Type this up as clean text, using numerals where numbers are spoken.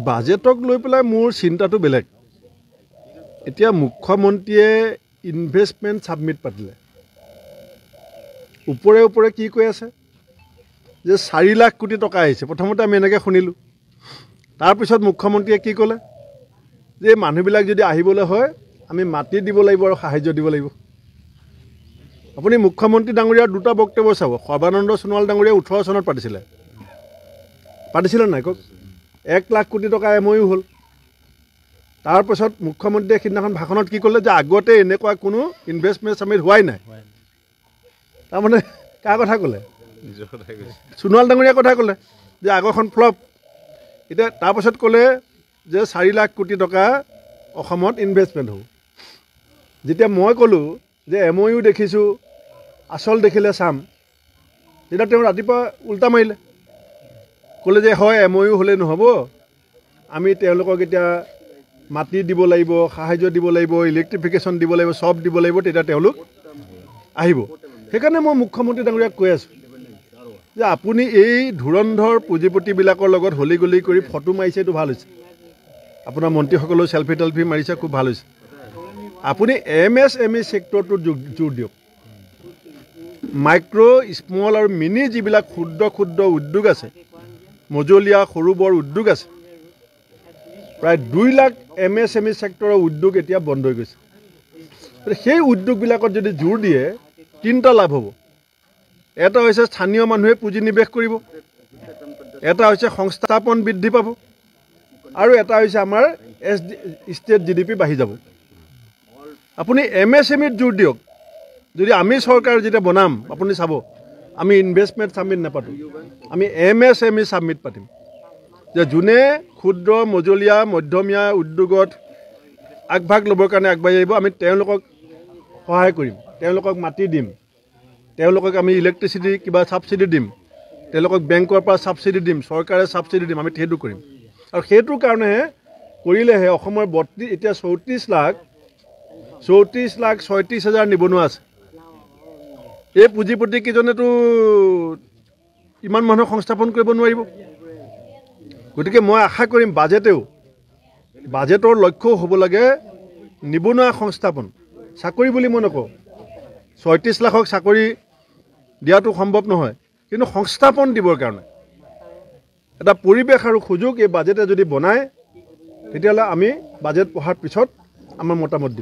বাজেটক লৈ পেলাই মোৰ চিন্তাটো বেলেগ। এতিয়া মুখ্যমন্ত্ৰীয়ে ইনভেষ্টমেণ্ট ছাবমিট পাতিলে, ওপৰে ওপৰে কি কৈ আছে যে 4 লাখ কোটি টকা আহিছে। প্ৰথমতে আমি এনেকৈ শুনিলোঁ। তাৰপিছত মুখ্যমন্ত্ৰীয়ে কি ক'লে যে মানুহবিলাক যদি আহিবলৈ হয় আমি মাটি দিব লাগিব আৰু সাহায্য দিব লাগিব। আপুনি মুখ্যমন্ত্ৰী ডাঙৰীয়াৰ দুটা বক্তব্য চাব। সৰ্বানন্দ সোণোৱাল ডাঙৰীয়াই 18 চনত পাতিছিলে নাই কওক? 1 লাখ কোটি টকা MOU হ'ল। তাৰপিছত মুখ্যমন্ত্ৰীয়ে সিদিনাখন ভাষণত কি ক'লে যে আগতে এনেকুৱা কোনো ইনভেষ্টমেণ্ট ছাবমিট হোৱাই নাই। তাৰমানে কাৰ কথা ক'লে? সোণোৱাল ডাঙৰীয়াৰ কথা ক'লে যে আগৰখন ফ্লপ। এতিয়া তাৰপাছত ক'লে যে 4 লাখ কোটি টকা অসমত ইনভেষ্টমেণ্ট হ'ব। যেতিয়া মই ক'লোঁ যে MOU দেখিছোঁ, আচল দেখিলে চাম, তেতিয়া তেওঁ ৰাতিপুৱা উল্টা মাৰিলে, ক'লে যে হয় MOU হ'লে নহ'ব, আমি তেওঁলোকক এতিয়া মাটি দিব লাগিব, সাহায্য দিব লাগিব, ইলেক্ট্ৰিফিকেশ্যন দিব লাগিব, চব দিব লাগিব, তেতিয়া তেওঁলোক আহিব। সেইকাৰণে মই মুখ্যমন্ত্ৰী ডাঙৰীয়াক কৈ আছোঁ যে আপুনি এই ধুৰন্ধৰ পুঁজিপতিবিলাকৰ লগত হলি গলি কৰি ফটো মাৰিছে, এইটো ভাল হৈছে। আপোনাৰ মন্ত্ৰীসকলেও চেলফি টেলফি মাৰিছে, খুব ভাল হৈছে। আপুনি MSME ছেক্টৰটোত জোৰ দিয়ক। মাইক্ৰ' স্মল আৰু মিনি যিবিলাক ক্ষুদ্ৰ উদ্যোগ আছে, মজলীয়া সৰু বৰ উদ্যোগ আছে, প্ৰায় 2 লাখ MSME ছেক্টৰৰ উদ্যোগ এতিয়া বন্ধ হৈ গৈছে। সেই উদ্যোগবিলাকত যদি জোৰ দিয়ে 3টা লাভ হ'ব। এটা হৈছে স্থানীয় মানুহে পুঁজি নিৱেশ কৰিব, এটা হৈছে সংস্থাপন বৃদ্ধি পাব, আৰু এটা হৈছে আমাৰ ষ্টেট GDP বাঢ়ি যাব। আপুনি MSMEত জোৰ দিয়ক। যদি আমি চৰকাৰ যেতিয়া বনাম, আপুনি চাব আমি ইনভেষ্টমেণ্ট ছাবমিট নাপাতোঁ, আমি MSME ছাবমিট পাতিম। যে যোনে ক্ষুদ্ৰ মজলীয়া মধ্যমীয়া উদ্যোগত আগভাগ ল'বৰ কাৰণে আগবাঢ়ি আহিব, আমি তেওঁলোকক সহায় কৰিম, তেওঁলোকক মাটি দিম, তেওঁলোকক আমি ইলেক্ট্ৰিচিটি কিবা ছাবচিডি দিম, তেওঁলোকক বেংকৰ পৰা ছাবচিডি দিম, চৰকাৰে ছাবচিডি দিম, আমি সেইটো কৰিম। আৰু সেইটোৰ কাৰণেহে কৰিলেহে অসমৰ এতিয়া 34 লাখ 36,000 নিবনুৱা আছে। এই পুঁজিপতিকেইজনেতো ইমান মানুহক সংস্থাপন কৰিব নোৱাৰিব। গতিকে মই আশা কৰিম বাজেটৰ লক্ষ্য হ'ব লাগে নিবনুৱা সংস্থাপন। চাকৰি বুলি মই নকওঁ, 36 লাখক চাকৰি দিয়াটো সম্ভৱ নহয়, কিন্তু সংস্থাপন দিবৰ কাৰণে এটা পৰিৱেশ আৰু সুযোগ এই বাজেটে যদি বনায়, তেতিয়াহ'লে আমি বাজেট পঢ়াৰ পিছত আমাৰ মতামত দিম।